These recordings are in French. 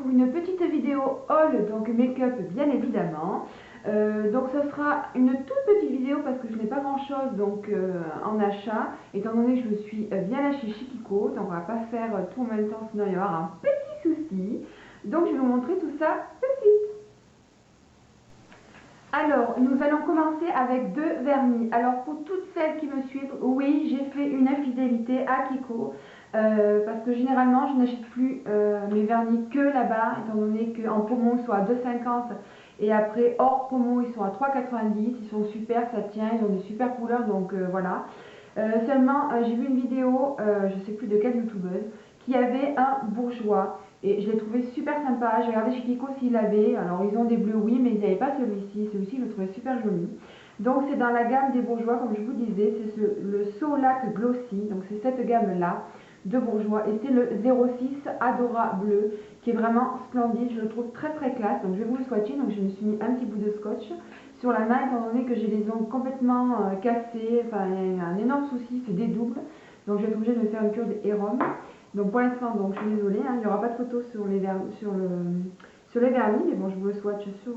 pour une petite vidéo haul, donc make-up bien évidemment. Donc ce sera une toute petite vidéo parce que je n'ai pas grand chose donc en achat, étant donné que je suis bien là chez Chiquiko, donc on va pas faire tout en même temps sinon il y aura un petit souci. Donc je vais vous montrer tout ça tout de suite. Alors, nous allons commencer avec deux vernis. Alors, pour toutes celles qui me suivent, oui, j'ai fait une infidélité à Kiko. Parce que généralement, je n'achète plus mes vernis que là-bas, étant donné qu'en promo, ils sont à 2,50 et après, hors promo, ils sont à 3,90. Ils sont super, ça tient, ils ont des super couleurs, donc voilà. Seulement, j'ai vu une vidéo, je ne sais plus de quelle youtubeuse, qui avait un bourgeois. Et je l'ai trouvé super sympa. J'ai regardé chez Kiko s'il l'avait. Alors ils ont des bleus, oui, mais ils n'avaient pas celui-ci. Celui-ci, je le trouvais super joli. Donc c'est dans la gamme des bourgeois, comme je vous disais. C'est le Solac Glossy. Donc c'est cette gamme-là de bourgeois. Et c'est le 06 Adora Bleu, qui est vraiment splendide. Je le trouve très très classe. Donc je vais vous le swatcher. Donc je me suis mis un petit bout de scotch sur la main, étant donné que j'ai les ongles complètement cassés. Enfin, il y a un énorme souci, c'est des doubles. Donc je vais être obligée de me faire une cure de Hérom. Donc pour l'instant, donc je suis désolée, hein, il n'y aura pas de photo sur les vernis, mais bon, je vous le swatch sur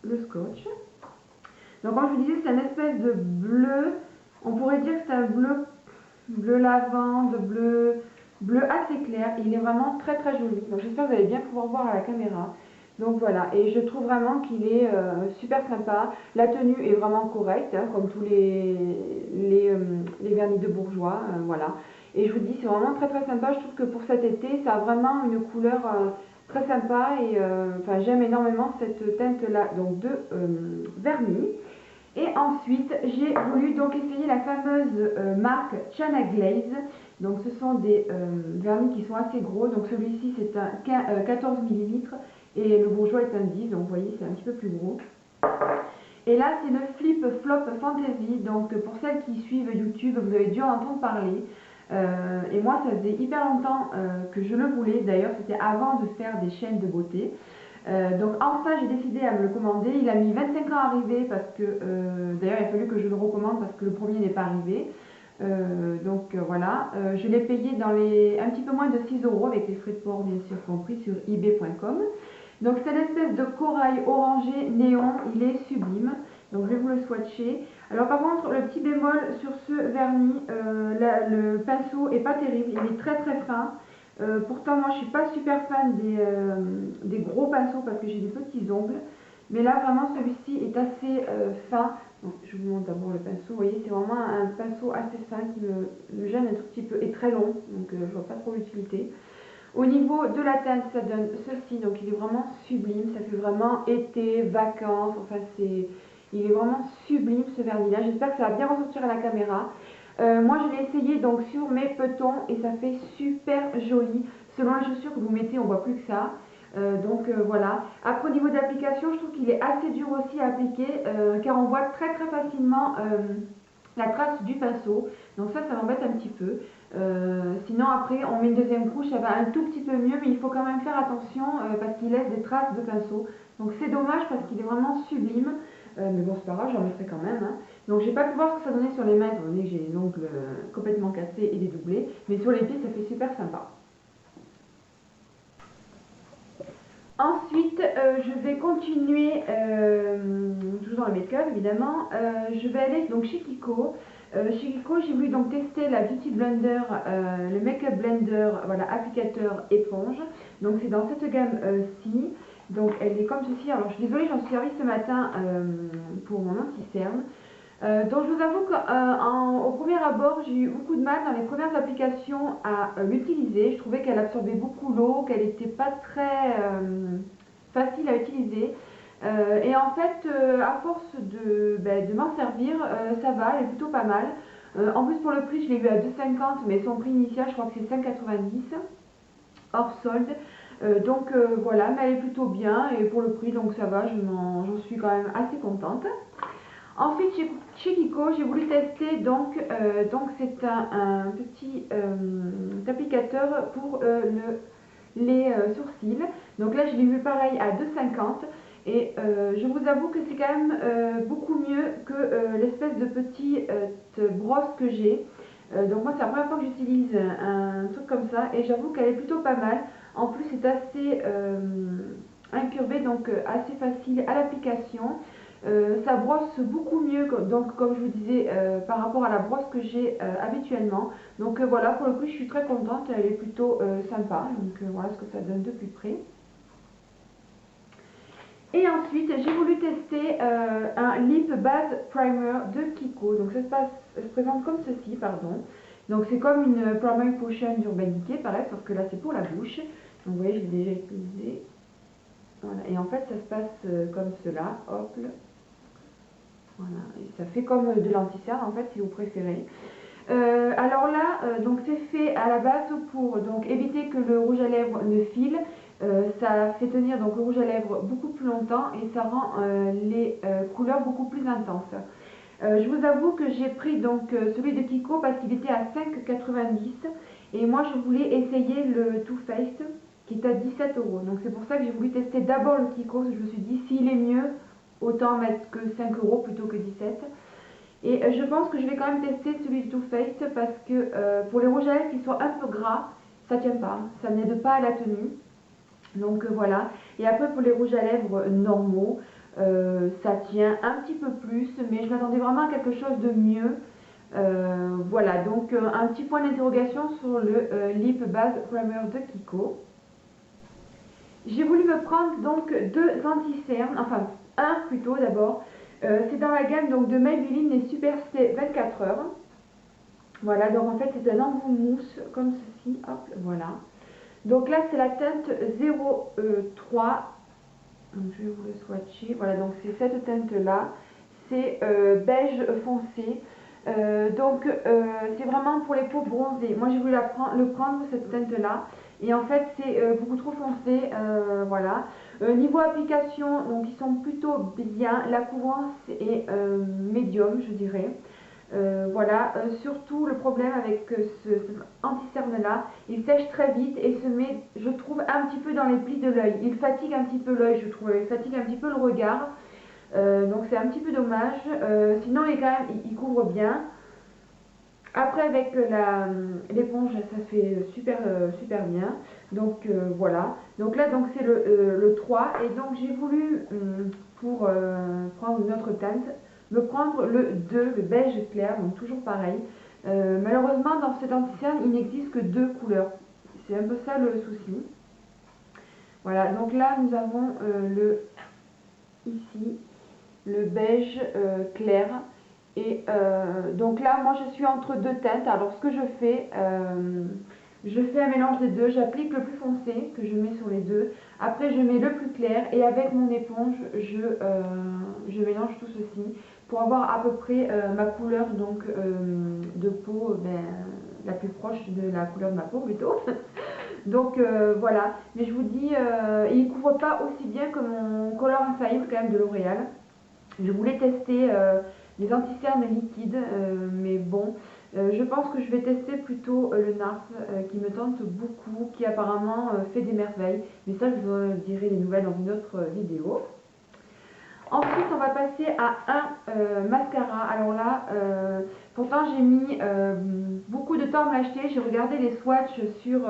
le scotch. Donc comme je vous disais, c'est une espèce de bleu, on pourrait dire que c'est un bleu lavande, bleu assez clair. Il est vraiment très très joli. Donc j'espère que vous allez bien pouvoir voir à la caméra. Donc voilà, et je trouve vraiment qu'il est super sympa. La tenue est vraiment correcte, hein, comme tous les vernis de bourgeois, voilà. Et je vous dis, c'est vraiment très très sympa. Je trouve que pour cet été, ça a vraiment une couleur très sympa. Et enfin, j'aime énormément cette teinte-là, donc de vernis. Et ensuite, j'ai voulu donc essayer la fameuse marque Chana Glaze. Donc ce sont des vernis qui sont assez gros. Donc celui-ci, c'est un 14 ml et le bourgeois est un 10. Donc vous voyez, c'est un petit peu plus gros. Et là, c'est le Flip Flop Fantasy. Donc pour celles qui suivent YouTube, vous avez dû en entendre parler. Et moi, ça faisait hyper longtemps que je le voulais. D'ailleurs, c'était avant de faire des chaînes de beauté. Donc enfin, j'ai décidé à me le commander. Il a mis 25 ans à arriver parce que, d'ailleurs, il a fallu que je le recommande parce que le premier n'est pas arrivé. Voilà, je l'ai payé dans un petit peu moins de 6 € avec les frais de port bien sûr compris sur ebay.com. Donc c'est une espèce de corail orangé néon, il est sublime. Donc je vais vous le swatcher. Alors par contre, le petit bémol sur ce vernis, le pinceau est pas terrible, il est très très fin. Pourtant moi je suis pas super fan des gros pinceaux parce que j'ai des petits ongles. Mais là vraiment celui-ci est assez fin. Donc, je vous montre d'abord le pinceau. Vous voyez, c'est vraiment un pinceau assez fin qui me gêne un tout petit peu et très long. Donc je vois pas trop l'utilité. Au niveau de la teinte, ça donne ceci, donc il est vraiment sublime, ça fait vraiment été, vacances, enfin il est vraiment sublime ce vernis là, j'espère que ça va bien ressortir à la caméra. Moi je l'ai essayé donc sur mes petons et ça fait super joli, selon les chaussures que vous mettez on voit plus que ça. Voilà. Après au niveau d'application, je trouve qu'il est assez dur aussi à appliquer car on voit très très facilement la trace du pinceau, donc ça m'embête un petit peu. Sinon après on met une deuxième couche, ça va un tout petit peu mieux, mais il faut quand même faire attention parce qu'il laisse des traces de pinceau. Donc c'est dommage parce qu'il est vraiment sublime, mais bon c'est pas grave, j'en mettrai quand même. Hein. Donc j'ai pas pu voir ce que ça donnait sur les mains étant donné que j'ai les ongles complètement cassés et dédoublés, mais sur les pieds ça fait super sympa. Ensuite, je vais continuer, toujours dans le make-up évidemment, je vais aller donc chez Kiko. Chez Kiko, j'ai voulu donc tester la Beauty Blender, le Make-up Blender, voilà, applicateur éponge. Donc c'est dans cette gamme-ci. Donc elle est comme ceci. Alors je suis désolée, j'en suis servi ce matin pour mon anti-cerne. Donc je vous avoue qu'au premier abord, j'ai eu beaucoup de mal dans les premières applications à l'utiliser. Je trouvais qu'elle absorbait beaucoup l'eau, qu'elle n'était pas très facile à utiliser. Et en fait, à force de m'en servir, ça va, elle est plutôt pas mal. En plus pour le prix, je l'ai eu à 2,50 mais son prix initial, je crois que c'est 5,90 hors solde. Voilà, mais elle est plutôt bien et pour le prix, donc ça va, j'en suis quand même assez contente. Ensuite, chez Kiko, j'ai voulu tester, donc c'est un petit applicateur pour les sourcils. Donc là, je l'ai vu pareil à 2,50 et je vous avoue que c'est quand même beaucoup mieux que l'espèce de petite brosse que j'ai. Donc moi, c'est la première fois que j'utilise un truc comme ça et j'avoue qu'elle est plutôt pas mal. En plus c'est assez incurvé, donc assez facile à l'application. Ça brosse beaucoup mieux, donc comme je vous disais, par rapport à la brosse que j'ai habituellement. Donc voilà, pour le coup je suis très contente, elle est plutôt sympa. Donc voilà ce que ça donne de plus près. Et ensuite, j'ai voulu tester un Lip Base Primer de Kiko. Donc ça se présente comme ceci, pardon. Donc c'est comme une Primer Potion d'Urban Decay, pareil, sauf que là c'est pour la bouche. Donc vous voyez, je l'ai déjà utilisé. Voilà. Et en fait, ça se passe comme cela. Hop. Voilà. Et ça fait comme de l'anti-cerne, en fait, si vous préférez. Alors là, donc c'est fait à la base pour donc éviter que le rouge à lèvres ne file. Ça fait tenir donc le rouge à lèvres beaucoup plus longtemps et ça rend les couleurs beaucoup plus intenses. Je vous avoue que j'ai pris donc celui de Kiko parce qu'il était à 5,90 et moi je voulais essayer le Too Faced qui est à 17 euros. Donc c'est pour ça que j'ai voulu tester d'abord le Kiko, parce que je me suis dit s'il est mieux, autant mettre que 5 euros plutôt que 17. Et je pense que je vais quand même tester celui de Too Faced parce que pour les rouges à lèvres qui sont un peu gras, ça tient pas, ça n'aide pas à la tenue. Donc voilà. Et après pour les rouges à lèvres normaux, ça tient un petit peu plus, mais je m'attendais vraiment à quelque chose de mieux. Voilà, donc un petit point d'interrogation sur le Lip Base Primer de Kiko. J'ai voulu me prendre donc deux anti-cernes, enfin un plutôt d'abord. C'est dans la gamme donc de Maybelline les Super Stay 24 heures. Voilà, donc en fait c'est un embout mousse comme ceci, hop, voilà. Donc là c'est la teinte 03, donc je vais vous le swatcher, voilà, donc c'est cette teinte là, c'est beige foncé. C'est vraiment pour les peaux bronzées. Moi j'ai voulu le prendre cette teinte là et en fait c'est beaucoup trop foncé, voilà. Niveau application, donc ils sont plutôt bien, la couvrance est médium je dirais. Voilà, surtout le problème avec ce anti-cerne là, il sèche très vite et se met, je trouve, un petit peu dans les plis de l'œil. Il fatigue un petit peu l'œil, je trouve, il fatigue un petit peu le regard. Donc c'est un petit peu dommage. Sinon il couvre bien. Après avec l'éponge ça fait super bien. Donc voilà. Donc là donc c'est le 3 et donc j'ai voulu pour prendre une autre teinte me prendre le 2, le beige clair, donc toujours pareil. Malheureusement dans cet anti-cerne il n'existe que deux couleurs. C'est un peu ça le souci. Voilà, donc là nous avons ici le beige clair. Et donc là, moi je suis entre deux teintes. Alors ce que je fais un mélange des deux. J'applique le plus foncé que je mets sur les deux. Après, je mets le plus clair et avec mon éponge, je mélange tout ceci pour avoir à peu près ma couleur donc de peau, la plus proche de la couleur de ma peau plutôt. Donc voilà. Mais je vous dis, il ne couvre pas aussi bien que mon Color Infaillible quand même de L'Oréal. Je voulais tester les anti-cernes liquides, mais bon, je pense que je vais tester plutôt le NARS qui me tente beaucoup, qui apparemment fait des merveilles. Mais ça, je vous dirai les nouvelles dans une autre vidéo. Ensuite, on va passer à un mascara. Alors là, pourtant j'ai mis beaucoup de temps à m'acheter. J'ai regardé les swatchs sur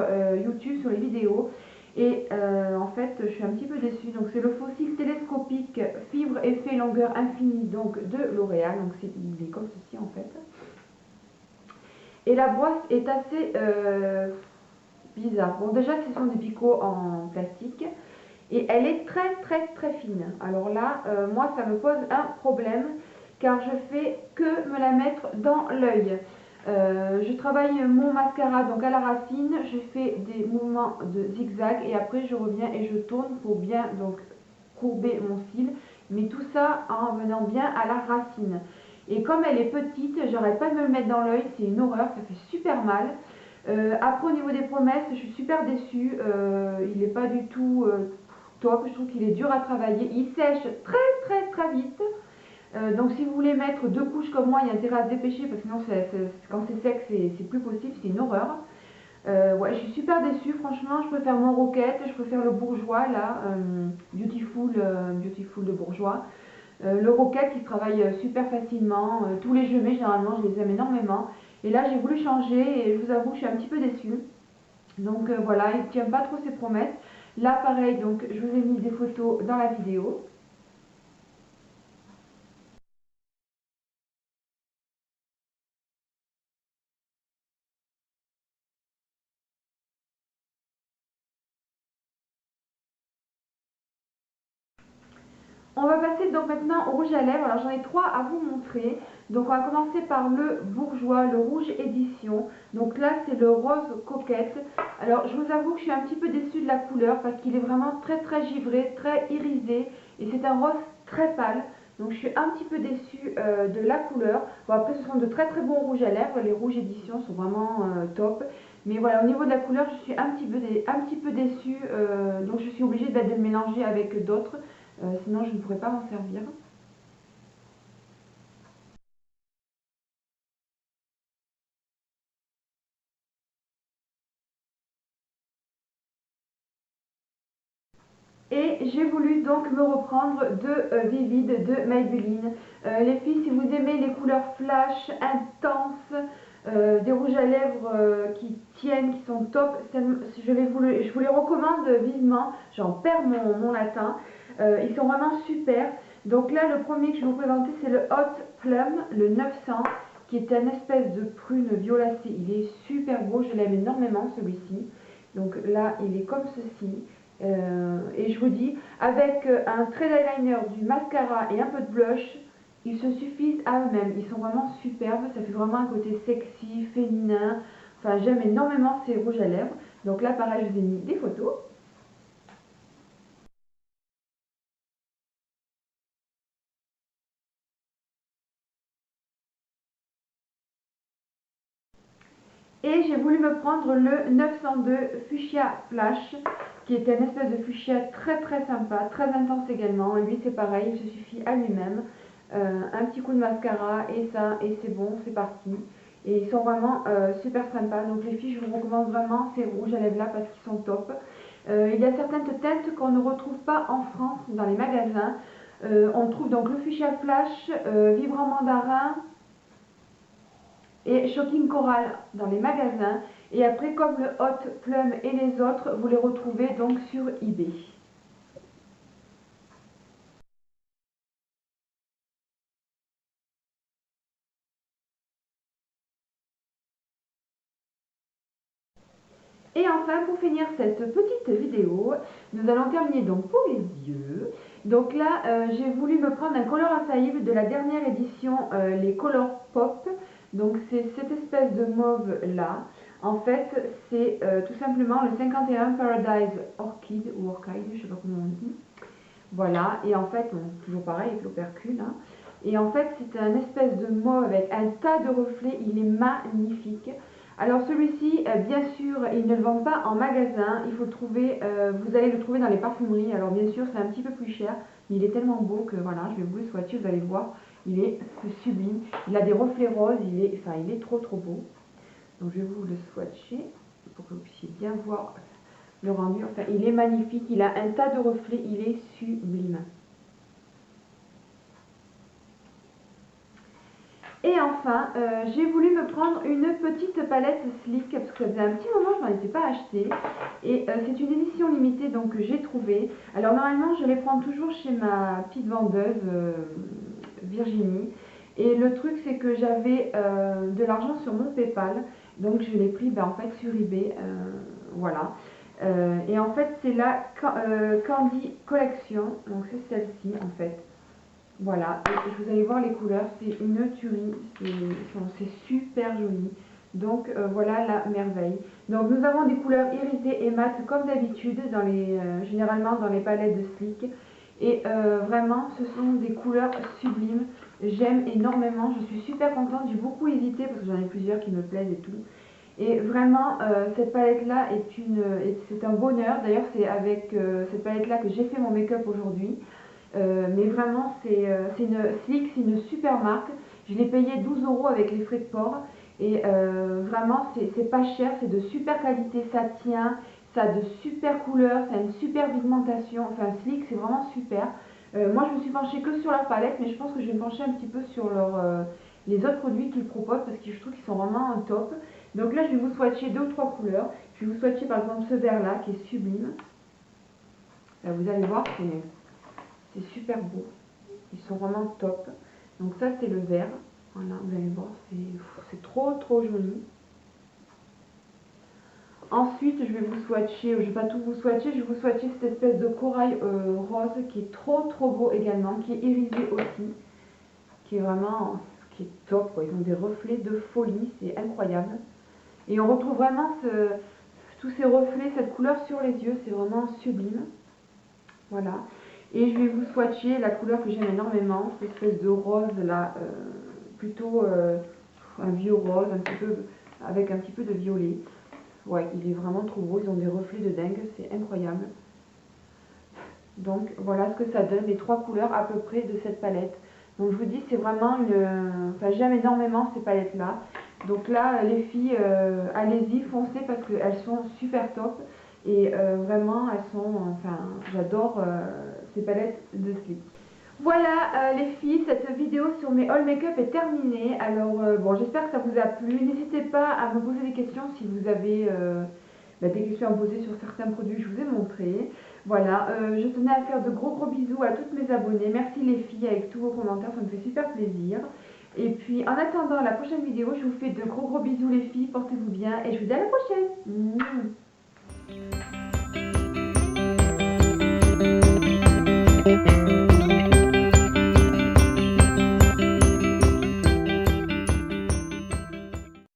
YouTube, sur les vidéos. Et en fait, je suis un petit peu déçue. Donc c'est le fossile télescopique fibre effet longueur infinie donc de L'Oréal. Donc il est comme ceci en fait. Et la brosse est assez bizarre. Bon déjà ce sont des picots en plastique. Et elle est très fine. Alors là, moi ça me pose un problème car je fais que me la mettre dans l'œil. Je travaille mon mascara donc à la racine, je fais des mouvements de zigzag et après je reviens et je tourne pour bien donc courber mon cil, mais tout ça en venant bien à la racine. Et comme elle est petite, j'arrête pas de me le mettre dans l'œil, c'est une horreur, ça fait super mal. Après au niveau des promesses, je suis super déçue, il n'est pas du tout top, je trouve qu'il est dur à travailler, il sèche très vite. Donc si vous voulez mettre deux couches comme moi, il y a intérêt à se dépêcher parce que sinon quand c'est sec c'est plus possible, c'est une horreur. Ouais, je suis super déçue, franchement, je préfère mon Rocket, je préfère le Bourjois là, Beautiful de Bourjois. Le Rocket qui se travaille super facilement, tous les jeux généralement je les aime énormément. Et là j'ai voulu changer et je vous avoue je suis un petit peu déçue. Donc voilà, il ne tient pas trop ses promesses. Là pareil, donc je vous ai mis des photos dans la vidéo. On va passer donc maintenant au rouge à lèvres. Alors j'en ai trois à vous montrer. Donc on va commencer par le bourgeois, le rouge édition. Donc là c'est le rose coquette. Alors je vous avoue que je suis un petit peu déçue de la couleur parce qu'il est vraiment très très givré, très irisé. Et c'est un rose très pâle. Donc je suis un petit peu déçue de la couleur. Bon après ce sont de très très bons rouges à lèvres. Les rouges éditions sont vraiment top. Mais voilà, au niveau de la couleur je suis un petit peu déçue. Donc je suis obligée de le mélanger avec d'autres. Sinon je ne pourrais pas m'en servir. Et j'ai voulu donc me reprendre de Vivid de Maybelline. Les filles, si vous aimez les couleurs flash, intenses, des rouges à lèvres qui tiennent, qui sont top, je vous les recommande vivement. J'en perds mon latin. Ils sont vraiment super. Donc là, le premier que je vais vous présenter, c'est le Hot Plum, le 900, qui est un espèce de prune violacée. Il est super beau, je l'aime énormément celui-ci. Donc là, il est comme ceci. Et je vous dis, avec un trait d'eyeliner, du mascara et un peu de blush, ils se suffisent à eux-mêmes. Ils sont vraiment superbes. Ça fait vraiment un côté sexy, féminin. Enfin, j'aime énormément ces rouges à lèvres. Donc là, pareil, je vous ai mis des photos. Et j'ai voulu me prendre le 902 Fuchsia Flash, qui est un espèce de fuchsia très très sympa, très intense également. Lui c'est pareil, il se suffit à lui-même. Un petit coup de mascara et ça, et c'est bon, c'est parti. Et ils sont vraiment super sympas. Donc les filles, je vous recommande vraiment ces rouges à lèvres là parce qu'ils sont top. Il y a certaines teintes qu'on ne retrouve pas en France dans les magasins. On trouve donc le Fuchsia Flash, Vibrant Mandarin, et Shocking Coral dans les magasins. Et après, comme le Hot Plum et les autres, vous les retrouvez donc sur eBay. Et enfin, pour finir cette petite vidéo, nous allons terminer donc pour les yeux. Donc là, j'ai voulu me prendre un Color Infaillible de la dernière édition, les Color Pop. Donc c'est cette espèce de mauve là. En fait, c'est tout simplement le 51 Paradise Orchid ou Orchid, je sais pas comment on dit. Voilà, et en fait, bon, toujours pareil avec l'opercule. Hein. Et en fait, c'est un espèce de mauve avec un tas de reflets, il est magnifique. Alors celui-ci, bien sûr, ils ne le vendent pas en magasin, il faut le trouver, vous allez le trouver dans les parfumeries. Alors bien sûr, c'est un petit peu plus cher, mais il est tellement beau que voilà, je vais vous le swatcher, vous allez voir, il est sublime. Il a des reflets roses, il est trop trop beau. Donc je vais vous le swatcher pour que vous puissiez bien voir le rendu. Enfin, il est magnifique, il a un tas de reflets, il est sublime. Et enfin, j'ai voulu me prendre une petite palette Sleek parce que ça faisait un petit moment que je n'en étais pas achetée. Et c'est une édition limitée donc que j'ai trouvée. Alors normalement, je les prends toujours chez ma petite vendeuse Virginie. Et le truc, c'est que j'avais de l'argent sur mon PayPal. Donc je l'ai pris en fait sur eBay. Voilà. Et en fait, c'est la Candy Collection. Donc c'est celle-ci en fait. Voilà, et vous allez voir les couleurs, c'est une tuerie, c'est super joli. Donc voilà la merveille. Donc nous avons des couleurs irisées et mates comme d'habitude, généralement dans les palettes de Sleek. Et vraiment, ce sont des couleurs sublimes. J'aime énormément, je suis super contente, j'ai beaucoup hésité parce que j'en ai plusieurs qui me plaisent et tout. Et vraiment, cette palette-là c'est un bonheur. D'ailleurs, c'est avec cette palette-là que j'ai fait mon make-up aujourd'hui. Mais vraiment, c'est une Sleek, c'est une super marque. Je l'ai payé 12 € avec les frais de port. Et vraiment, c'est pas cher, c'est de super qualité, ça tient, ça a de super couleurs, ça a une super pigmentation. Enfin, Sleek, c'est vraiment super. Moi, je me suis penchée que sur leur palette, mais je pense que je vais me pencher un petit peu sur les autres produits qu'ils proposent parce que je trouve qu'ils sont vraiment top. Donc là, je vais vous swatcher deux ou trois couleurs. je vais vous swatcher par exemple ce vert là qui est sublime. Là, vous allez voir, c'est super beau. Ils sont vraiment top. Donc ça c'est le vert. Voilà, vous allez voir, c'est trop joli. Ensuite, je vais vous swatcher, je vais pas tout vous swatcher, je vais vous swatcher cette espèce de corail rose qui est trop beau également, qui est irisé aussi, qui est vraiment, qui est top, quoi. Ils ont des reflets de folie, c'est incroyable. Et on retrouve vraiment tous ces reflets, cette couleur sur les yeux, c'est vraiment sublime. Voilà. Et je vais vous swatcher la couleur que j'aime énormément, cette espèce de rose là, plutôt un vieux rose, un petit peu, avec un petit peu de violet. Ouais, il est vraiment trop beau, ils ont des reflets de dingue, c'est incroyable. Donc voilà ce que ça donne, les 3 couleurs à peu près de cette palette. Donc je vous dis, c'est vraiment une... Enfin, j'aime énormément ces palettes-là. Donc là, les filles, allez-y, foncez parce qu'elles sont super top. Et vraiment, elles sont... Enfin, j'adore ces palettes de slip. Voilà les filles, cette vidéo sur mes haul make-up est terminée. Alors bon, j'espère que ça vous a plu. N'hésitez pas à me poser des questions si vous avez des questions à me poser sur certains produits que je vous ai montrés. Voilà, je tenais à faire de gros bisous à toutes mes abonnées. Merci les filles avec tous vos commentaires, ça me fait super plaisir. Et puis en attendant la prochaine vidéo, je vous fais de gros bisous les filles, portez-vous bien et je vous dis à la prochaine.